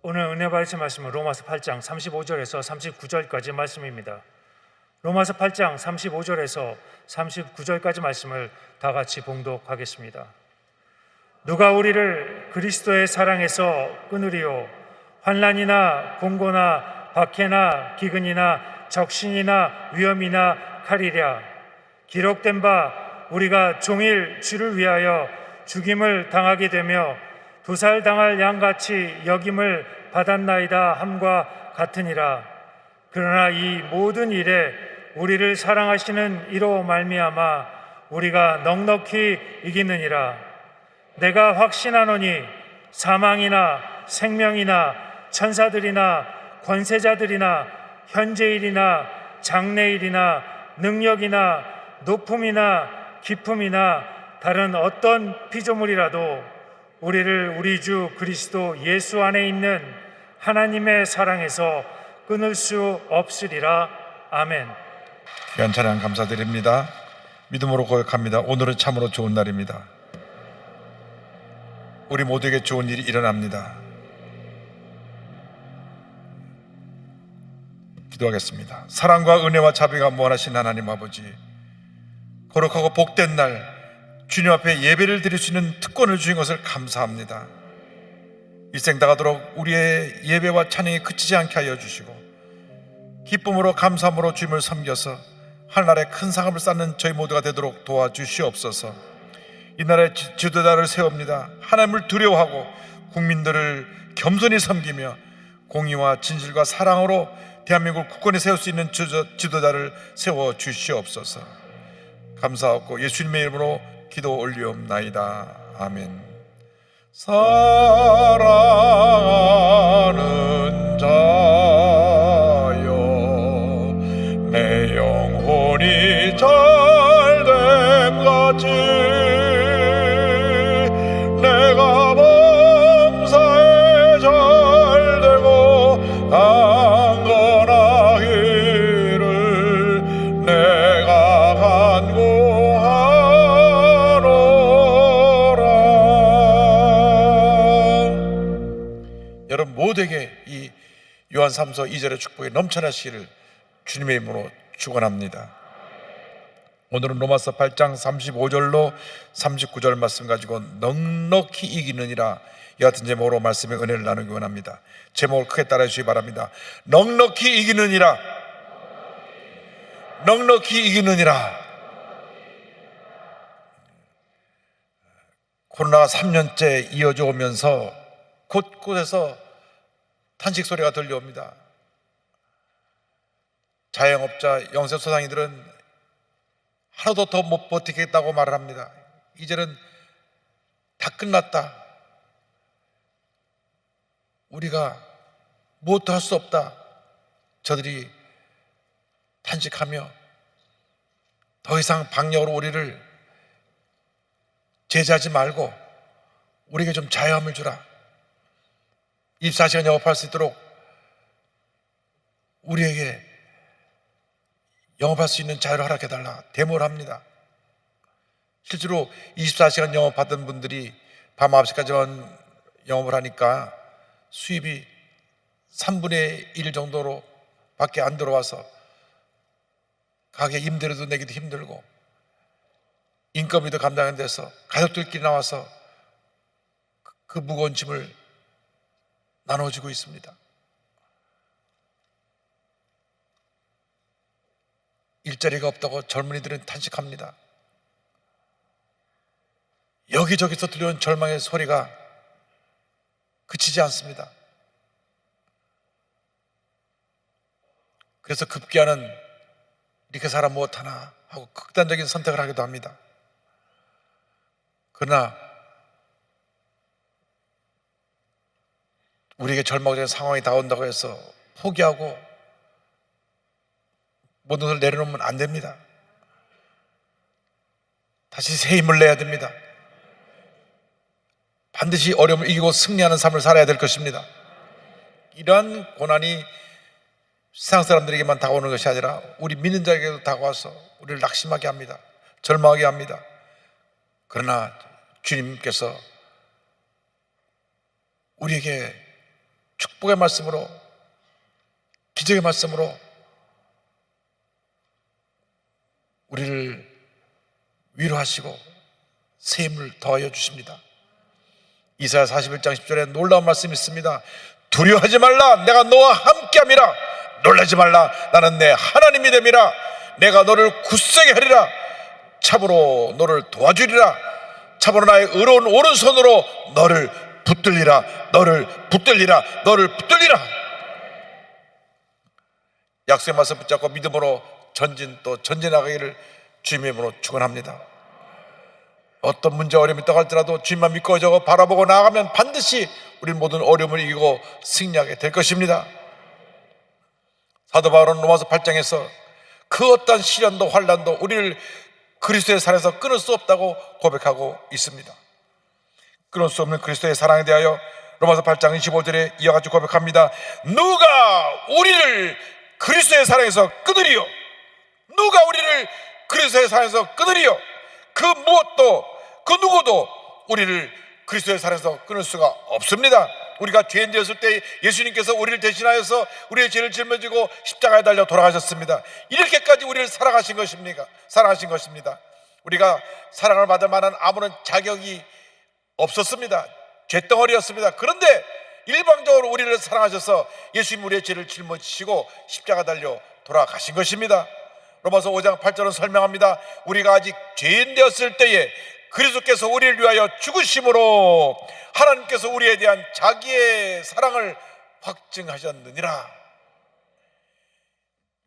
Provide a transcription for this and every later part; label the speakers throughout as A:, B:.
A: 오늘 은혜 받으실 말씀은 로마서 8장 35절에서 39절까지 말씀입니다. 로마서 8장 35절에서 39절까지 말씀을 다 같이 봉독하겠습니다. 누가 우리를 그리스도의 사랑에서 끊으리요? 환난이나 공고나 박해나 기근이나 적신이나 위험이나 칼이랴. 기록된 바 우리가 종일 주를 위하여 죽임을 당하게 되며 도살당할 양같이 여김을 받았나이다 함과 같으니라. 그러나 이 모든 일에 우리를 사랑하시는 이로 말미암아 우리가 넉넉히 이기느니라. 내가 확신하노니 사망이나 생명이나 천사들이나 권세자들이나 현재일이나 장래일이나 능력이나 높음이나 깊음이나 다른 어떤 피조물이라도 우리를 우리 주 그리스도 예수 안에 있는 하나님의 사랑에서 끊을 수 없으리라. 아멘.
B: 귀한 찬양 감사드립니다. 믿음으로 고백합니다. 오늘은 참으로 좋은 날입니다. 우리 모두에게 좋은 일이 일어납니다. 기도하겠습니다. 사랑과 은혜와 자비가 무한하신 하나님 아버지, 거룩하고 복된 날 주님 앞에 예배를 드릴 수 있는 특권을 주신 것을 감사합니다. 일생 다가도록 우리의 예배와 찬양이 그치지 않게 하여 주시고 기쁨으로 감사함으로 주님을 섬겨서 하늘나라의 큰 상업을 쌓는 저희 모두가 되도록 도와주시옵소서. 이 나라의 지도자를 세웁니다. 하나님을 두려워하고 국민들을 겸손히 섬기며 공의와 진실과 사랑으로 대한민국을 굳건히 세울 수 있는 지도자를 세워주시옵소서. 감사하고 예수님의 이름으로 기도 올리옵나이다. 아멘. 사랑하는 자여, 내 영혼이 잘됨 같이 내가 범사에 잘되고 강건하기를 내가 간구하노라. 여러분 모두에게 이 요한 3서 2절의 축복이 넘쳐나시기를 주님의 이름으로 축원합니다. 오늘은 로마서 8장 35절로 39절 말씀 가지고 넉넉히 이기느니라, 이 같은 제목으로 말씀의 은혜를 나누기 원합니다. 제목을 크게 따라해 주시기 바랍니다. 넉넉히 이기느니라. 넉넉히 이기느니라. 코로나가 3년째 이어져 오면서 곳곳에서 탄식 소리가 들려옵니다. 자영업자, 영세소상인들은 하루도 더 못 버티겠다고 말을 합니다. 이제는 다 끝났다. 우리가 무엇도 할 수 없다. 저들이 탄식하며 더 이상 방역으로 우리를 제재하지 말고 우리에게 좀 자유함을 주라. 24시간 영업할 수 있도록 우리에게 영업할 수 있는 자유를 허락해달라 데모를 합니다. 실제로 24시간 영업하던 분들이 밤 9시까지만 영업을 하니까 수입이 3분의 1 정도로 밖에 안 들어와서 가게 임대료도 내기도 힘들고 인건비도 감당 안 돼서 가족들끼리 나와서 그 무거운 짐을 나눠주고 있습니다. 일자리가 없다고 젊은이들은 탄식합니다. 여기저기서 들려온 절망의 소리가 그치지 않습니다. 그래서 급기야는 이렇게 살아 무엇하나 하고 극단적인 선택을 하기도 합니다. 그러나 우리에게 절망적인 상황이 다가온다고 해서 포기하고 모든 것을 내려놓으면 안 됩니다. 다시 새 힘을 내야 됩니다. 반드시 어려움을 이기고 승리하는 삶을 살아야 될 것입니다. 이러한 고난이 세상 사람들에게만 다가오는 것이 아니라 우리 믿는 자에게도 다가와서 우리를 낙심하게 합니다. 절망하게 합니다. 그러나 주님께서 우리에게 축복의 말씀으로, 기적의 말씀으로 우리를 위로하시고 새 힘을 더하여 주십니다. 이사야 41장 10절에 놀라운 말씀이 있습니다. 두려워하지 말라, 내가 너와 함께함이라. 놀라지 말라, 나는 내 하나님이 됨이라. 내가 너를 굳세게 하리라. 참으로 너를 도와주리라. 참으로 나의 의로운 오른손으로 너를 붙들리라. 너를 붙들리라. 너를 붙들리라. 약속의 말씀 붙잡고 믿음으로 전진하기를 주님의 이름으로 축원합니다. 어떤 문제 어려움이 있다고 할지라도 주님만 믿고 저거 바라보고 나아가면 반드시 우리 모든 어려움을 이기고 승리하게 될 것입니다. 사도 바울은 로마서 8장에서 그 어떤 시련도 환난도 우리를 그리스도의 사랑에서 끊을 수 없다고 고백하고 있습니다. 끊을 수 없는 그리스도의 사랑에 대하여 로마서 8장 25절에 이와 같이 고백합니다. 누가 우리를 그리스도의 사랑에서 끊으리요? 누가 우리를 그리스도의 사랑에서 끊으리요? 그 무엇도 그 누구도 우리를 그리스도의 사랑에서 끊을 수가 없습니다. 우리가 죄인 되었을 때 예수님께서 우리를 대신하여서 우리의 죄를 짊어지고 십자가에 달려 돌아가셨습니다. 이렇게까지 우리를 사랑하신 것입니다. 우리가 사랑을 받을 만한 아무런 자격이 없었습니다. 죄덩어리였습니다. 그런데 일방적으로 우리를 사랑하셔서 예수님 우리의 죄를 짊어지시고 십자가 달려 돌아가신 것입니다. 로마서 5장 8절은 설명합니다. 우리가 아직 죄인 되었을 때에 그리스도께서 우리를 위하여 죽으심으로 하나님께서 우리에 대한 자기의 사랑을 확증하셨느니라.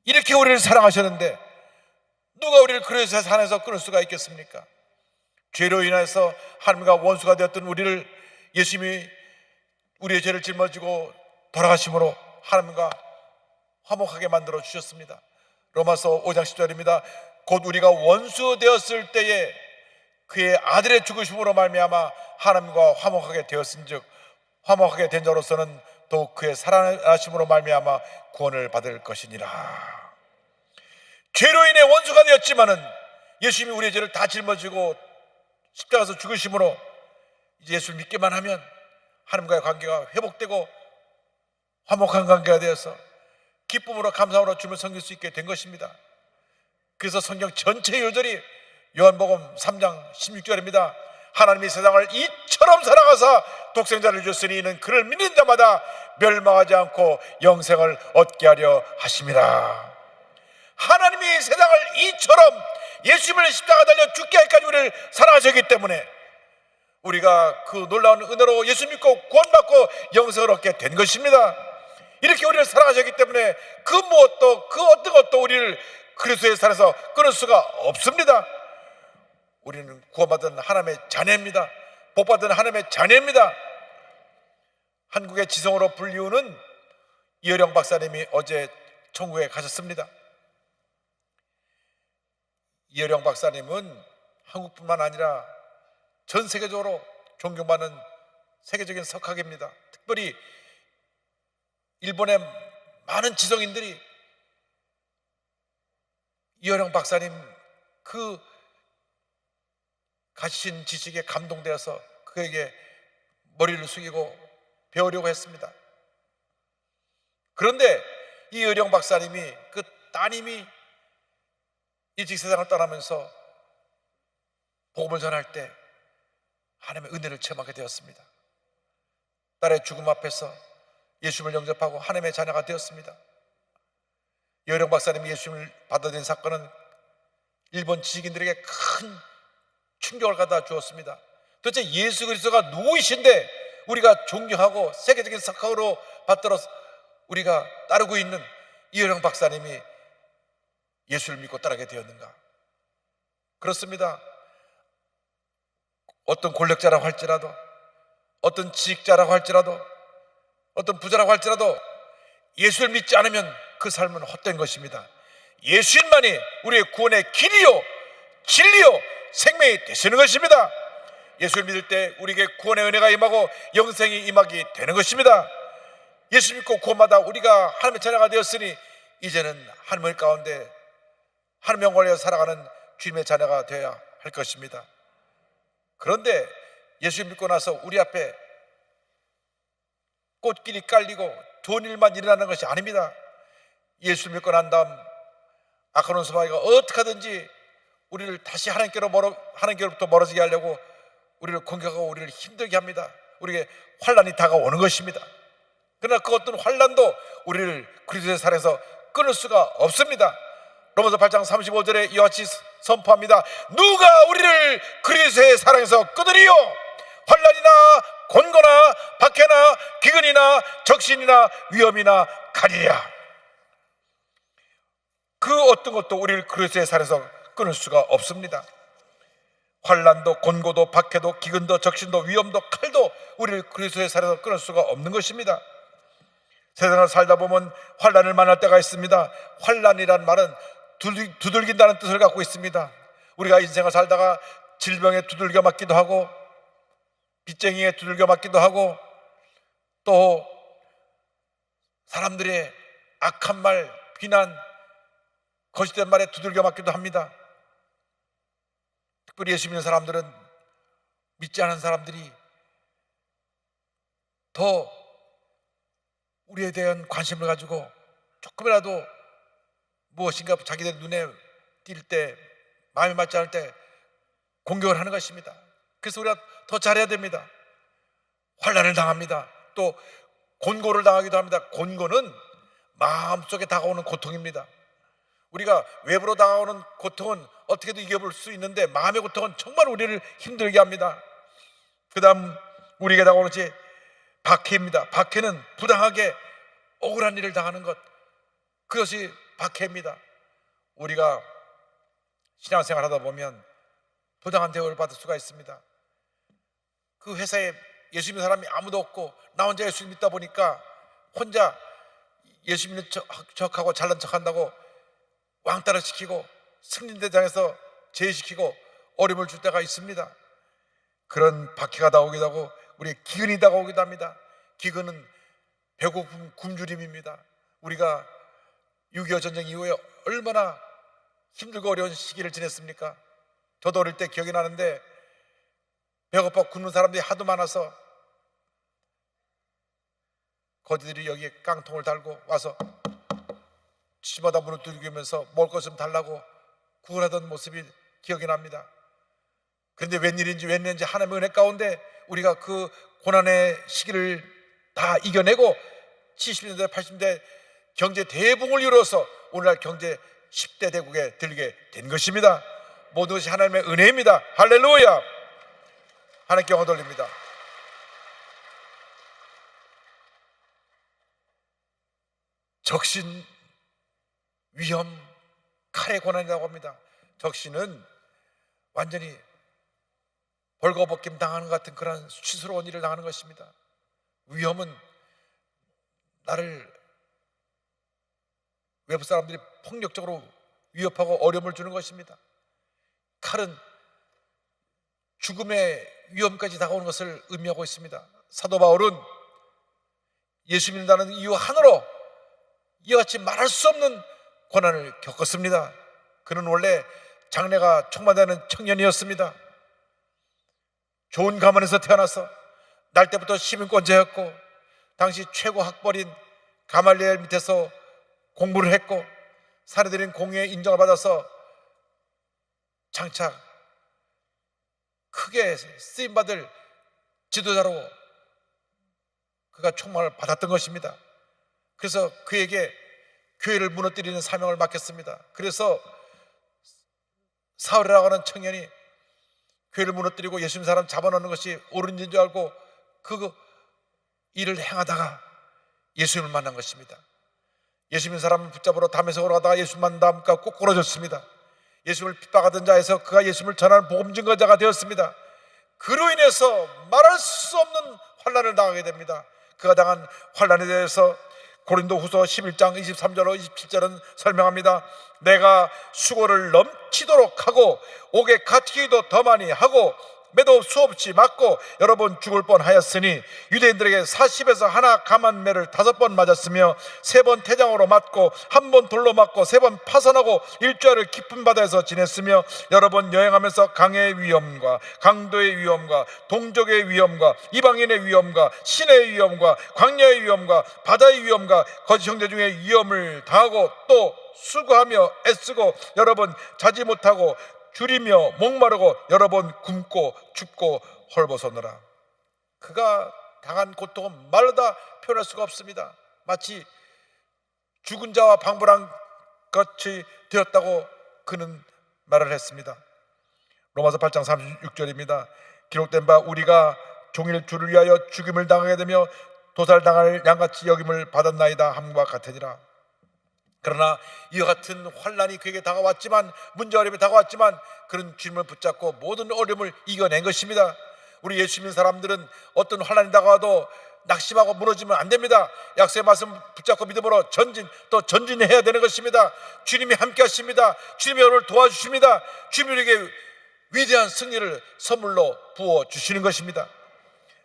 B: 이렇게 우리를 사랑하셨는데 누가 우리를 그리스도의 사랑에서 끊을 수가 있겠습니까? 죄로 인해서 하나님과 원수가 되었던 우리를 예수님이 우리의 죄를 짊어지고 돌아가심으로 하나님과 화목하게 만들어 주셨습니다. 로마서 5장 10절입니다. 곧 우리가 원수 되었을 때에 그의 아들의 죽으심으로 말미암아 하나님과 화목하게 되었은즉 화목하게 된 자로서는 더욱 그의 살아나심으로 말미암아 구원을 받을 것이니라. 죄로 인해 원수가 되었지만은 예수님이 우리의 죄를 다 짊어지고 십자가에서 죽으심으로 이제 예수를 믿기만 하면 하나님과의 관계가 회복되고 화목한 관계가 되어서 기쁨으로 감사로 주님을 섬길 수 있게 된 것입니다. 그래서 성경 전체 요절이 요한복음 3장 16절입니다. 하나님이 세상을 이처럼 사랑하사 독생자를 줬으니 이는 그를 믿는 자마다 멸망하지 않고 영생을 얻게 하려 하심이라. 하나님이 세상을 이처럼 예수님을 십자가 달려 죽게 하기까지 우리를 사랑하셨기 때문에 우리가 그 놀라운 은혜로 예수 믿고 구원받고 영생을 얻게 된 것입니다. 이렇게 우리를 사랑하셨기 때문에 그 무엇도 그 어떤 것도 우리를 그리스도의 사랑에서 끊을 수가 없습니다. 우리는 구원받은 하나님의 자녀입니다. 복받은 하나님의 자녀입니다. 한국의 지성으로 불리우는 이어령 박사님이 어제 천국에 가셨습니다. 이어령 박사님은 한국뿐만 아니라 전 세계적으로 존경받는 세계적인 석학입니다. 특별히 일본의 많은 지성인들이 이어령 박사님 그 가신 지식에 감동되어서 그에게 머리를 숙이고 배우려고 했습니다. 그런데 이어령 박사님이 그 따님이 일찍 세상을 떠나면서 복음을 전할 때 하나님의 은혜를 체험하게 되었습니다. 딸의 죽음 앞에서 예수님을 영접하고 하나님의 자녀가 되었습니다. 이어령 박사님이 예수님을 받아들인 사건은 일본 지식인들에게 큰 충격을 갖다 주었습니다. 도대체 예수 그리스도가 누구이신데 우리가 존경하고 세계적인 석학으로 받들어 우리가 따르고 있는 이어령 박사님이 예수를 믿고 따르게 되었는가? 그렇습니다. 어떤 권력자라고 할지라도, 어떤 지식자라고 할지라도, 어떤 부자라고 할지라도 예수를 믿지 않으면 그 삶은 헛된 것입니다. 예수님만이 우리의 구원의 길이요 진리요 생명이 되시는 것입니다. 예수를 믿을 때 우리에게 구원의 은혜가 임하고 영생이 임하게 되는 것입니다. 예수 믿고 구원받아 우리가 하나님의 자녀가 되었으니 이제는 하나님의 가운데 하나님의 영광을 위해 살아가는 주님의 자녀가 되어야 할 것입니다. 그런데 예수 믿고 나서 우리 앞에 꽃길이 깔리고 좋은 일만 일어나는 것이 아닙니다. 예수 믿고 난 다음 아까운 소마이가 어떻게 하든지 우리를 다시 하나님께로부터 멀어지게 하려고 우리를 공격하고 우리를 힘들게 합니다. 우리에게 환난이 다가오는 것입니다. 그러나 그 어떤 환난도 우리를 그리스도의 살에서 끊을 수가 없습니다. 로마서 8장 35절에 이와 같이 선포합니다. 누가 우리를 그리스도의 사랑에서 끊으리요? 환난이나 곤고나 박해나 기근이나 적신이나 위험이나 칼이랴. 그 어떤 것도 우리를 그리스도의 살에서 끊을 수가 없습니다. 환난도 곤고도 박해도 기근도 적신도 위험도 칼도 우리를 그리스도의 살에서 끊을 수가 없는 것입니다. 세상을 살다 보면 환난을 만날 때가 있습니다. 환난이란 말은 두들긴다는 뜻을 갖고 있습니다. 우리가 인생을 살다가 질병에 두들겨 맞기도 하고 빚쟁이에 두들겨 맞기도 하고 또 사람들의 악한 말, 비난, 거짓된 말에 두들겨 맞기도 합니다. 특별히 예수 믿는 사람들은 믿지 않은 사람들이 더 우리에 대한 관심을 가지고 조금이라도 무엇인가 자기들 눈에 띌 때, 마음에 맞지 않을 때 공격을 하는 것입니다. 그래서 우리가 더 잘해야 됩니다. 환난을 당합니다. 또 곤고를 당하기도 합니다. 곤고는 마음속에 다가오는 고통입니다. 우리가 외부로 다가오는 고통은 어떻게든 이겨볼 수 있는데 마음의 고통은 정말 우리를 힘들게 합니다. 그 다음 우리에게 다가오는 것이 박해입니다. 박해는 부당하게 억울한 일을 당하는 것, 그것이 박해입니다. 우리가 신앙생활 하다 보면 부당한 대우를 받을 수가 있습니다. 그 회사에 예수 믿는 사람이 아무도 없고 나 혼자 예수 믿다 보니까 혼자 예수 믿는 척하고 잘난 척한다고 왕따를 시키고 승진대장에서 제외시키고 어려움을 줄 때가 있습니다. 그런 박해가 다가오기도 하고 우리의 기근이 다가오기도 합니다. 기근은 배고픔 굶주림입니다. 우리가 6.25 전쟁 이후에 얼마나 힘들고 어려운 시기를 지냈습니까? 저도 어릴 때 기억이 나는데 배고파 굶는 사람들이 하도 많아서 거지들이 여기에 깡통을 달고 와서 집마다 문을 두들기면서 먹을 것 좀 달라고 구걸하던 모습이 기억이 납니다. 그런데 웬일인지 하나님의 은혜 가운데 우리가 그 고난의 시기를 다 이겨내고 70년대 80년대 경제 대붕을 이루어서 오늘날 경제 10대 대국에 들게 된 것입니다. 모든 것이 하나님의 은혜입니다. 할렐루야. 하나님께 영광 돌립니다. 적신, 위험, 칼의 고난이라고 합니다. 적신은 완전히 벌거벗김 당하는 것 같은 그런 수치스러운 일을 당하는 것입니다. 위험은 나를 외부 사람들이 폭력적으로 위협하고 어려움을 주는 것입니다. 칼은 죽음의 위험까지 다가오는 것을 의미하고 있습니다. 사도 바울은 예수 믿는다는 이유 하나로 이와 같이 말할 수 없는 고난을 겪었습니다. 그는 원래 장래가 촉망되는 청년이었습니다. 좋은 가문에서 태어나서 날 때부터 시민권자였고 당시 최고 학벌인 가말리엘 밑에서 공부를 했고 사례들인 공의의 인정을 받아서 장차 크게 쓰임받을 지도자로 그가 촉망을 받았던 것입니다. 그래서 그에게 교회를 무너뜨리는 사명을 맡겼습니다. 그래서 사울이라고 하는 청년이 교회를 무너뜨리고 예수 믿는 사람 잡아놓는 것이 옳은 일인 줄 알고 그 일을 행하다가 예수님을 만난 것입니다. 예수 믿는 사람을 붙잡으러 담에색으로 가다가 예수 만난 다음 꼭 끊어졌습니다. 예수님을 핍박하던 자에서 그가 예수님을 전하는 복음 증거자가 되었습니다. 그로 인해서 말할 수 없는 환난을 당하게 됩니다. 그가 당한 환난에 대해서 고린도후서 11장 23절로 27절은 설명합니다. 내가 수고를 넘치도록 하고 옥에 갇히기도 더 많이 하고 매도 수없이 맞고 여러 번 죽을 뻔하였으니 유대인들에게 40에서 하나 감한 매를 5번 맞았으며 3번 태장으로 맞고 1번 돌로 맞고 3번 파선하고 일주일을 깊은 바다에서 지냈으며 여러 번 여행하면서 강의 위험과 강도의 위험과 동족의 위험과 이방인의 위험과 신의 위험과 광야의 위험과 바다의 위험과 거짓 형제 중에 위험을 당하고 또 수고하며 애쓰고 여러 번 자지 못하고 줄이며 목마르고 여러 번 굶고 춥고 헐벗었노라. 그가 당한 고통은 말로 다 표현할 수가 없습니다. 마치 죽은 자와 방불한 것이 되었다고 그는 말을 했습니다. 로마서 8장 36절입니다. 기록된 바 우리가 종일 주를 위하여 죽임을 당하게 되며 도살당할 양같이 여김을 받았나이다 함과 같으니라. 그러나 이와 같은 환난이 그에게 다가왔지만, 문제 어려움이 다가왔지만 그는 주님을 붙잡고 모든 어려움을 이겨낸 것입니다. 우리 예수 믿는 사람들은 어떤 환난이 다가와도 낙심하고 무너지면 안 됩니다. 약속의 말씀 붙잡고 믿음으로 전진, 또 전진해야 되는 것입니다. 주님이 함께 하십니다. 주님이 여러분을 도와주십니다. 주님이 우리에게 위대한 승리를 선물로 부어주시는 것입니다.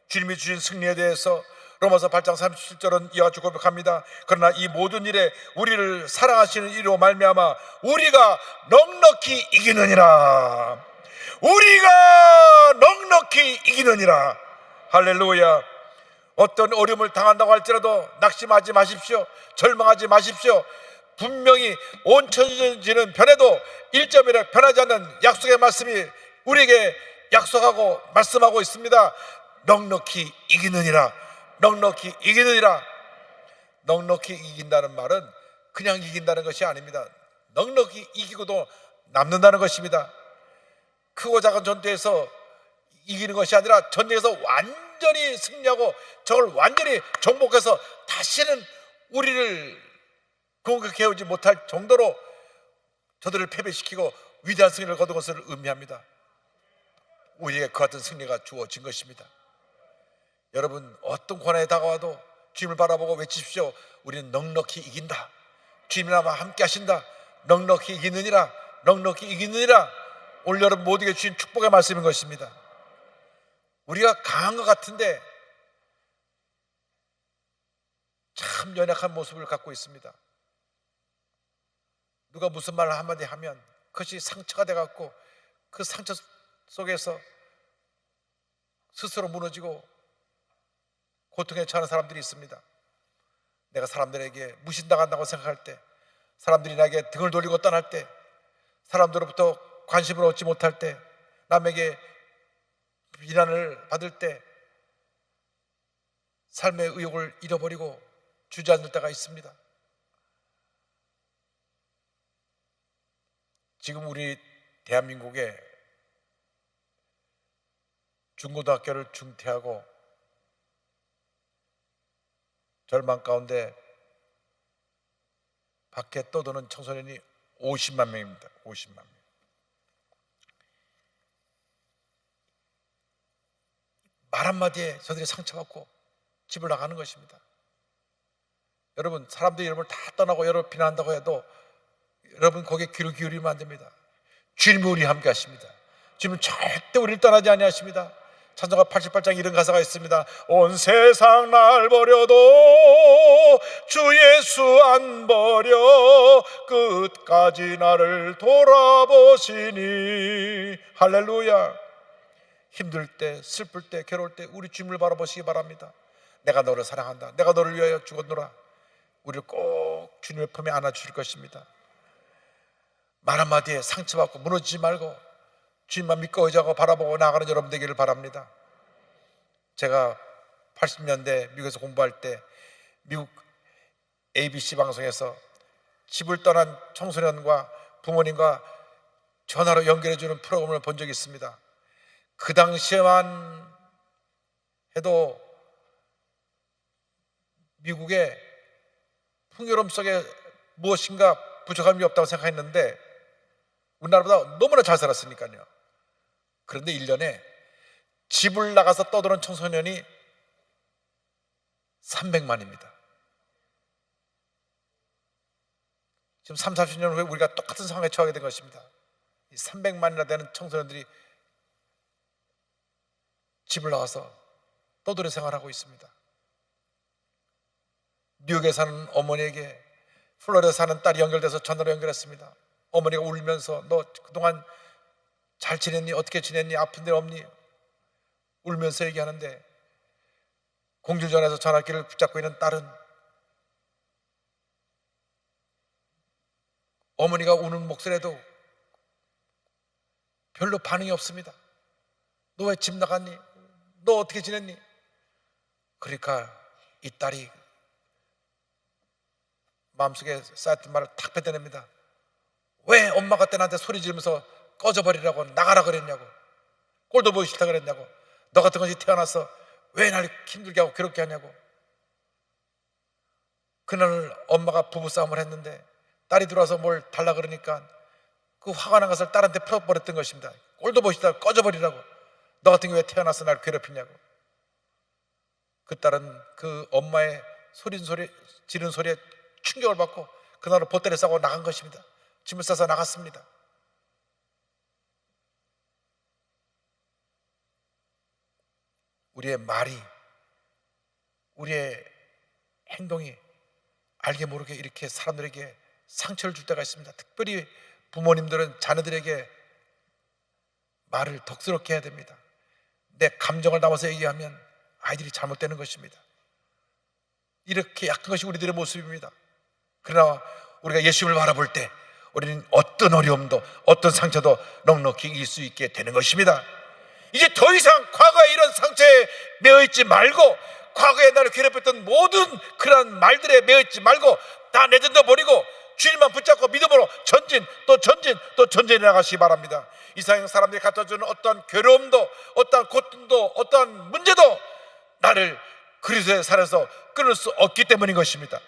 B: 주님이 주신 승리에 대해서 로마서 8장 37절은 이와 같이 고백합니다. 그러나 이 모든 일에 우리를 사랑하시는 이로 말미암아 우리가 넉넉히 이기느니라. 우리가 넉넉히 이기느니라. 할렐루야. 어떤 어려움을 당한다고 할지라도 낙심하지 마십시오. 절망하지 마십시오. 분명히 온 천지는 변해도 1점이라 변하지 않는 약속의 말씀이 우리에게 약속하고 말씀하고 있습니다. 넉넉히 이기느니라. 넉넉히 이기느니라. 넉넉히 이긴다는 말은 그냥 이긴다는 것이 아닙니다. 넉넉히 이기고도 남는다는 것입니다. 크고 작은 전투에서 이기는 것이 아니라 전쟁에서 완전히 승리하고 적을 완전히 정복해서 다시는 우리를 공격해오지 못할 정도로 저들을 패배시키고 위대한 승리를 거둔 것을 의미합니다. 우리에게 그 같은 승리가 주어진 것입니다. 여러분, 어떤 고난이 다가와도 주님을 바라보고 외치십시오. 우리는 넉넉히 이긴다. 주님이나마 함께 하신다. 넉넉히 이기느니라. 넉넉히 이기느니라. 오늘 여러분 모두에게 주신 축복의 말씀인 것입니다. 우리가 강한 것 같은데 참 연약한 모습을 갖고 있습니다. 누가 무슨 말을 한마디 하면 그것이 상처가 돼갖고 그 상처 속에서 스스로 무너지고 고통에 처하는 사람들이 있습니다. 내가 사람들에게 무신당한다고 생각할 때, 사람들이 나에게 등을 돌리고 떠날 때, 사람들로부터 관심을 얻지 못할 때, 남에게 비난을 받을 때 삶의 의욕을 잃어버리고 주저앉을 때가 있습니다. 지금 우리 대한민국에 중고등학교를 중퇴하고 절망 가운데 밖에 떠도는 청소년이 50만 명입니다. 50만 명. 말 한마디에 저들이 상처받고 집을 나가는 것입니다. 여러분, 사람들이 여러분을 다 떠나고 여러분을 비난한다고 해도 여러분 거기에 귀를 기울이면 안 됩니다. 주님이 우리 함께 하십니다. 주님은 절대 우리를 떠나지 아니하십니다. 찬송가 88장 이런 가사가 있습니다. 온 세상 날 버려도 주 예수 안 버려 끝까지 나를 돌아보시니. 할렐루야. 힘들 때, 슬플 때, 괴로울 때 우리 주님을 바라보시기 바랍니다. 내가 너를 사랑한다. 내가 너를 위하여 죽었노라. 우리를 꼭 주님의 품에 안아주실 것입니다. 말 한마디에 상처받고 무너지지 말고 주님만 믿고 의지하고 바라보고 나아가는 여러분 되기를 바랍니다. 제가 80년대 미국에서 공부할 때 미국 ABC 방송에서 집을 떠난 청소년과 부모님과 전화로 연결해주는 프로그램을 본 적이 있습니다. 그 당시에만 해도 미국의 풍요로움 속에 무엇인가 부족함이 없다고 생각했는데 우리나라보다 너무나 잘 살았으니까요. 그런데 1년에 집을 나가서 떠도는 청소년이 300만입니다. 지금 3, 40년 후에 우리가 똑같은 상황에 처하게 된 것입니다. 이 300만이나 되는 청소년들이 집을 나와서 떠돌이 생활하고 있습니다. 뉴욕에 사는 어머니에게 플로리다에 사는 딸이 연결돼서 전화로 연결했습니다. 어머니가 울면서 너 그동안 잘 지냈니? 어떻게 지냈니? 아픈 데 없니? 울면서 얘기하는데 공중전화에서 전화기를 붙잡고 있는 딸은 어머니가 우는 목소리에도 별로 반응이 없습니다. 너 왜 집 나갔니? 너 어떻게 지냈니? 그러니까 이 딸이 마음속에 쌓였던 말을 탁 뱉어냅니다. 왜 엄마가 때 나한테 소리 지르면서 꺼져버리라고 나가라 그랬냐고, 꼴도 보기 싫다 그랬냐고, 너 같은 것이 태어나서 왜 날 힘들게 하고 괴롭게 하냐고. 그날 엄마가 부부싸움을 했는데 딸이 들어와서 뭘 달라 그러니까 그 화가 난 것을 딸한테 풀어버렸던 것입니다. 꼴도 보기 싫다, 꺼져버리라고, 너 같은 게 왜 태어나서 날 괴롭히냐고. 그 딸은 그 엄마의 지른 소리에 충격을 받고 그날로 보따리 싸고 나간 것입니다. 짐을 싸서 나갔습니다. 우리의 말이, 우리의 행동이 알게 모르게 이렇게 사람들에게 상처를 줄 때가 있습니다. 특별히 부모님들은 자녀들에게 말을 덕스럽게 해야 됩니다. 내 감정을 담아서 얘기하면 아이들이 잘못되는 것입니다. 이렇게 약한 것이 우리들의 모습입니다. 그러나 우리가 예수님을 바라볼 때 우리는 어떤 어려움도 어떤 상처도 넉넉히 이길 수 있게 되는 것입니다. 이제 더 이상 과거에 이런 상처에 매어있지 말고, 과거에 나를 괴롭혔던 모든 그런 말들에 매어있지 말고 다 내던져 버리고 주님만 붙잡고 믿음으로 전진 또 전진 또 전진해 나가시기 바랍니다. 이 세상 사람들이 갖다주는 어떠한 괴로움도 어떠한 고통도 어떠한 문제도 나를 그리스도의 살에서 끊을 수 없기 때문인 것입니다.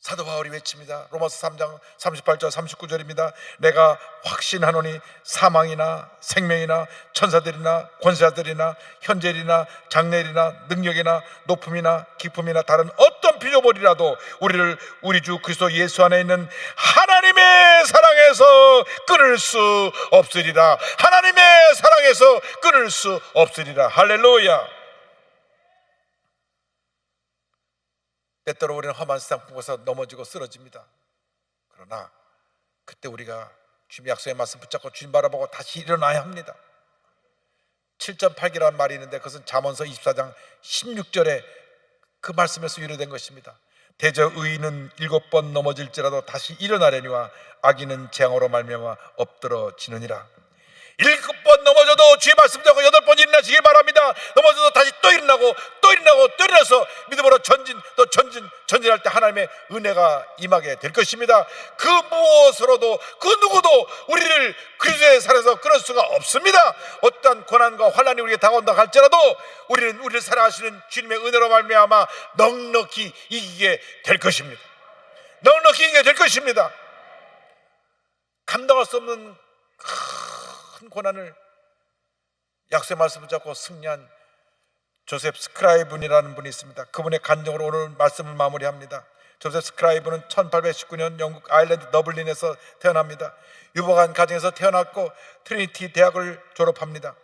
B: 사도 바울이 외칩니다. 로마서 3장 38절 39절입니다. 내가 확신하노니 사망이나 생명이나 천사들이나 권세자들이나 현재일이나 장래일이나 능력이나 높음이나 깊음이나 다른 어떤 피조물이라도 우리를 우리 주 그리스도 예수 안에 있는 하나님의 사랑에서 끊을 수 없으리라. 하나님의 사랑에서 끊을 수 없으리라. 할렐루야. 때때로 우리는 험한 세상 보고서 넘어지고 쓰러집니다. 그러나 그때 우리가 주님 약속의 말씀 붙잡고 주님 바라보고 다시 일어나야 합니다. 7.8기라는 말이 있는데 그것은 잠언서 24장 16절에 그 말씀에서 유래된 것입니다. 대저 의인은 7번 넘어질지라도 다시 일어나려니와 악인은 재앙으로 말미암아 엎드러지느니라. 7번 넘어져도 주의 말씀 듣고 8번 일어나시길 바랍니다. 넘어져도 다시 또 일어나고 또 일어나고 또 일어나서 믿음으로 전진 또 전진할 때 하나님의 은혜가 임하게 될 것입니다. 그 무엇으로도 그 누구도 우리를 그리스도의 살에서 끊을 수가 없습니다. 어떠한 고난과 환난이 우리에게 다가온다 할지라도 우리는 우리를 사랑하시는 주님의 은혜로 말미암아 넉넉히 이기게 될 것입니다. 넉넉히 이기게 될 것입니다. 감당할 수 없는 큰 고난을 약속의 말씀을 잡고 승리한 조셉 스크라이븐이라는 분이 있습니다. 그분의 간증으로 오늘 말씀을 마무리합니다. 조셉 스크라이븐은 1819년 영국 아일랜드 더블린에서 태어납니다. 유복한 가정에서 태어났고 트리니티 대학을 졸업합니다.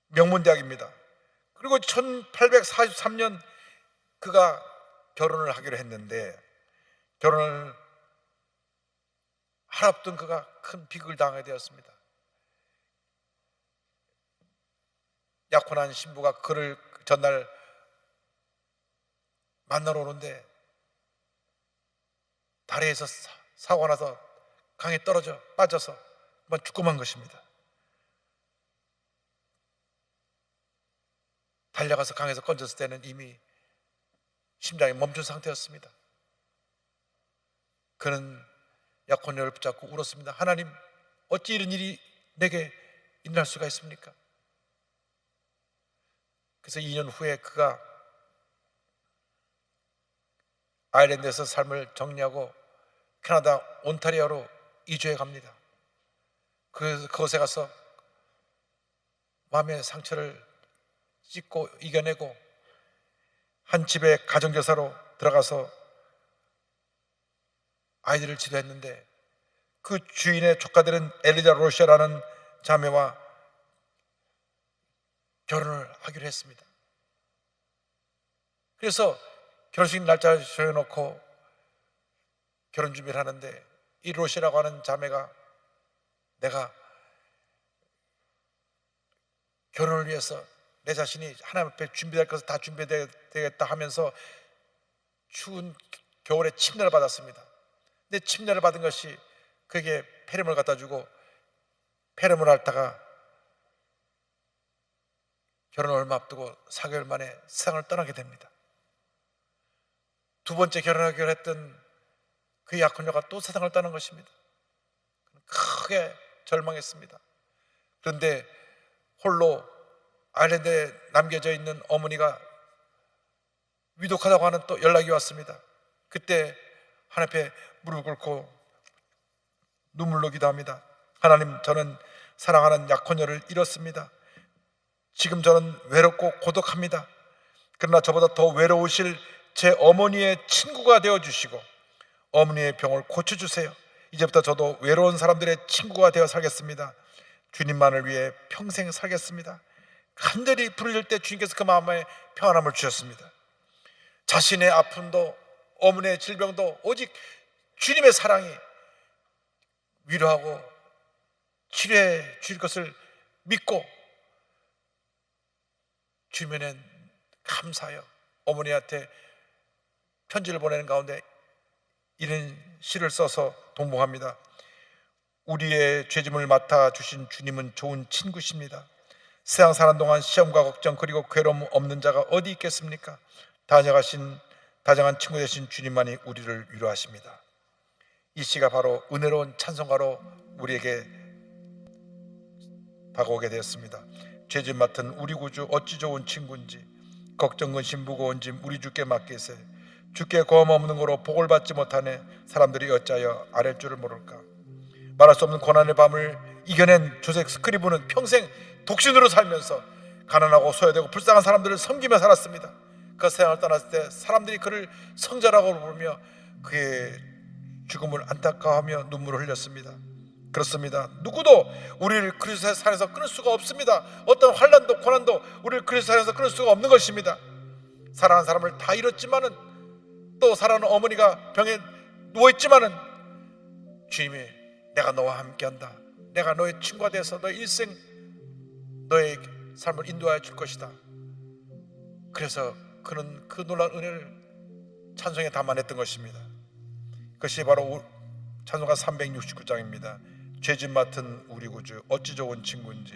B: 명문대학입니다. 그리고 1843년 그가 결혼을 하기로 했는데 결혼을 할 앞둔 그가 큰 비극을 당하게 되었습니다. 약혼한 신부가 그를 전날 만나러 오는데 다리에서 사고가 나서 강에 빠져서 죽고 만 것입니다. 달려가서 강에서 건졌을 때는 이미 심장이 멈춘 상태였습니다. 그는 약혼녀를 붙잡고 울었습니다. 하나님, 어찌 이런 일이 내게 일어날 수가 있습니까? 그래서 2년 후에 그가 아일랜드에서 삶을 정리하고 캐나다 온타리오로 이주해 갑니다. 그곳에 가서 마음의 상처를 찢고 이겨내고 한 집의 가정교사로 들어가서 아이들을 지도했는데 그 주인의 조카들은 엘리자 로시아라는 자매와 결혼을 하기로 했습니다. 그래서 결혼식 날짜를 정해놓고 결혼 준비를 하는데, 이 로시라고 하는 자매가 내가 결혼을 위해서 내 자신이 하나님 앞에 준비될 것을 다 준비되겠다 하면서 추운 겨울에 침례를 받았습니다. 근데 침례를 받은 것이 그에게 폐렴을 갖다 주고, 폐렴을 앓다가 결혼 얼마 앞두고 4개월 만에 세상을 떠나게 됩니다. 두 번째 결혼하기로 했던 그 약혼녀가 또 세상을 떠난 것입니다. 크게 절망했습니다. 그런데 홀로 아일랜드에 남겨져 있는 어머니가 위독하다고 하는 또 연락이 왔습니다. 그때 하나님 앞에 무릎 꿇고 눈물로 기도합니다. 하나님, 저는 사랑하는 약혼녀를 잃었습니다. 지금 저는 외롭고 고독합니다. 그러나 저보다 더 외로우실 제 어머니의 친구가 되어주시고 어머니의 병을 고쳐주세요. 이제부터 저도 외로운 사람들의 친구가 되어 살겠습니다. 주님만을 위해 평생 살겠습니다. 간절히 부르실 때 주님께서 그 마음에 평안함을 주셨습니다. 자신의 아픔도 어머니의 질병도 오직 주님의 사랑이 위로하고 치료해 주실 것을 믿고 주면엔 감사하여 어머니한테 편지를 보내는 가운데 이런 시를 써서 동봉합니다. 우리의 죄짐을 맡아 주신 주님은 좋은 친구십니다. 세상 사는 동안 시험과 걱정 그리고 괴로움 없는 자가 어디 있겠습니까? 다정한 친구 되신 주님만이 우리를 위로하십니다. 이 시가 바로 은혜로운 찬송가로 우리에게 다가오게 되었습니다. 죄짐 맡은 우리 구주 어찌 좋은 친구인지, 걱정 근심 무거운 짐 우리 주께 맡기세. 주께 고함 없는 거로 복을 받지 못하네. 사람들이 어찌하여 아랠 줄을 모를까. 말할 수 없는 고난의 밤을 이겨낸 조셉 스크리브는 평생 독신으로 살면서 가난하고 소외되고 불쌍한 사람들을 섬기며 살았습니다. 그 세상을 떠났을 때 사람들이 그를 성자라고 부르며 그의 죽음을 안타까워하며 눈물을 흘렸습니다. 그렇습니다. 누구도 우리를 그리스도의 산에서 끊을 수가 없습니다. 어떤 환난도 고난도 우리를 그리스도의 산에서 끊을 수가 없는 것입니다. 사랑하는 사람을 다 잃었지만은, 또 사랑하는 어머니가 병에 누워있지만은 주님이 내가 너와 함께한다. 내가 너의 친구가 되어서 너의 일생 너의 삶을 인도하여 줄 것이다. 그래서 그는 그 놀라운 은혜를 찬송에 담아냈던 것입니다. 그것이 바로 찬송가 369장입니다. 죄짐 맡은 우리 구주 어찌 좋은 친구인지.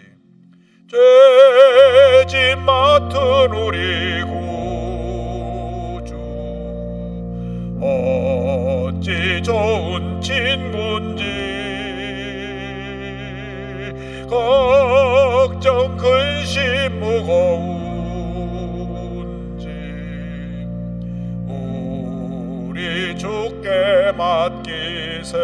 B: 죄짐 맡은 우리 구주 어찌 좋은 친구인지. 걱정 근심 무거운지 우리 주께 맡기세.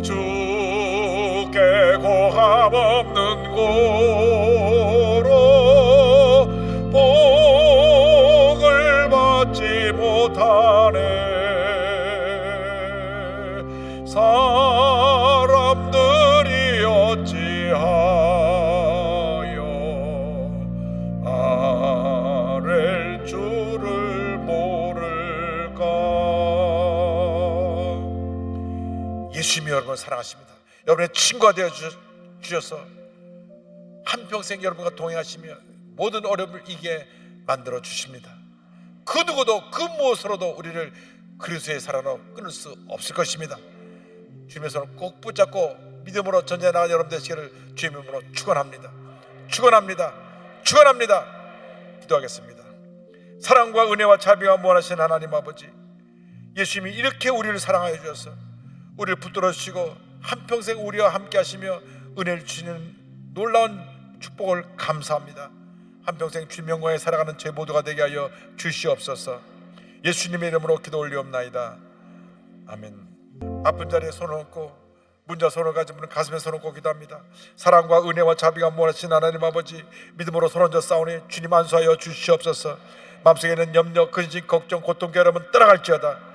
B: 주께 고함 없는 고로 복을 받지 못하네. 사람들이 어찌하여 아랠 줄을 모를까. 예수님이 여러분을 사랑하십니다. 여러분의 친구가 되어 주셔서 한평생 여러분과 동행하시며 모든 어려움을 이기게 만들어 주십니다. 그 누구도 그 무엇으로도 우리를 그리스도의 사랑으로 끊을 수 없을 것입니다. 주님의 손을 꼭 붙잡고 믿음으로 전쟁에 나간 여러분 되시기를 주님의 이름으로 축원합니다. 축원합니다. 축원합니다. 기도하겠습니다. 사랑과 은혜와 자비가 무한하신 하나님 아버지, 예수님이 이렇게 우리를 사랑하여 주셔서 우리를 붙들어 주시고 한평생 우리와 함께 하시며 은혜를 주시는 놀라운 축복을 감사합니다. 한평생 주님 영광에 살아가는 제 모두가 되게 하여 주시옵소서. 예수님의 이름으로 기도 올리옵나이다. 아멘. 아픈 자리에 손을 얹고 문자 손을 가진 분은 가슴에 손을 얹고 기도합니다. 사랑과 은혜와 자비가 무한하신 하나님 아버지, 믿음으로 손 얹어 싸우니 주님 안수하여 주시옵소서. 마음속에는 염려, 근심, 걱정, 고통, 괴로움은 떠나갈지어다.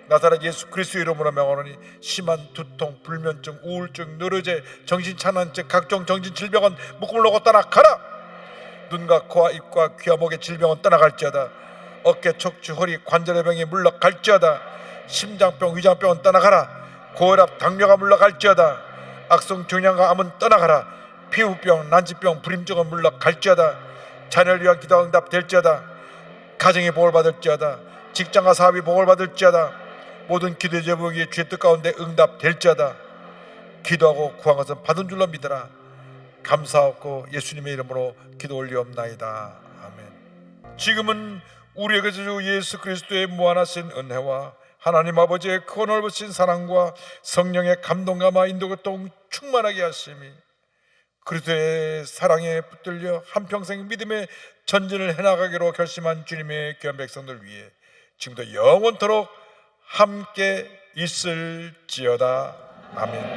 B: 나사렛 예수 그리스도 이름으로 명하노니 심한 두통, 불면증, 우울증, 느러제, 정신차난증, 각종 정신 질병은 묶음을 놓고 떠나가라. 눈과 코와 입과 귀와 목의 질병은 떠나갈지어다. 어깨, 척추, 허리, 관절의 병이 물러갈지어다. 심장병, 위장병은 떠나가라. 고혈압, 당뇨가 물러갈지어다. 악성 종양과 암은 떠나가라. 피부병, 난치병, 불임증은 물러갈지어다. 자녀를 위한 기도 응답 될지어다. 가정이 복을 받을지어다. 직장과 사업이 복을 받을지어다. 모든 기도의 제목이 주의 뜻 가운데 응답될지어다. 기도하고 구한 것은 받은 줄로 믿으라. 감사하고 예수님의 이름으로 기도 올리옵나이다. 아멘. 지금은 우리에게 주 예수 그리스도의 무한하신 은혜와 하나님 아버지의 크고 넓으신 사랑과 성령의 감동감화 인도교통 충만하게 하심이 그리스도의 사랑에 붙들려 한평생 믿음의 전진을 해나가기로 결심한 주님의 귀한 백성들 위해 지금도 영원토록 함께 있을지어다. 아멘.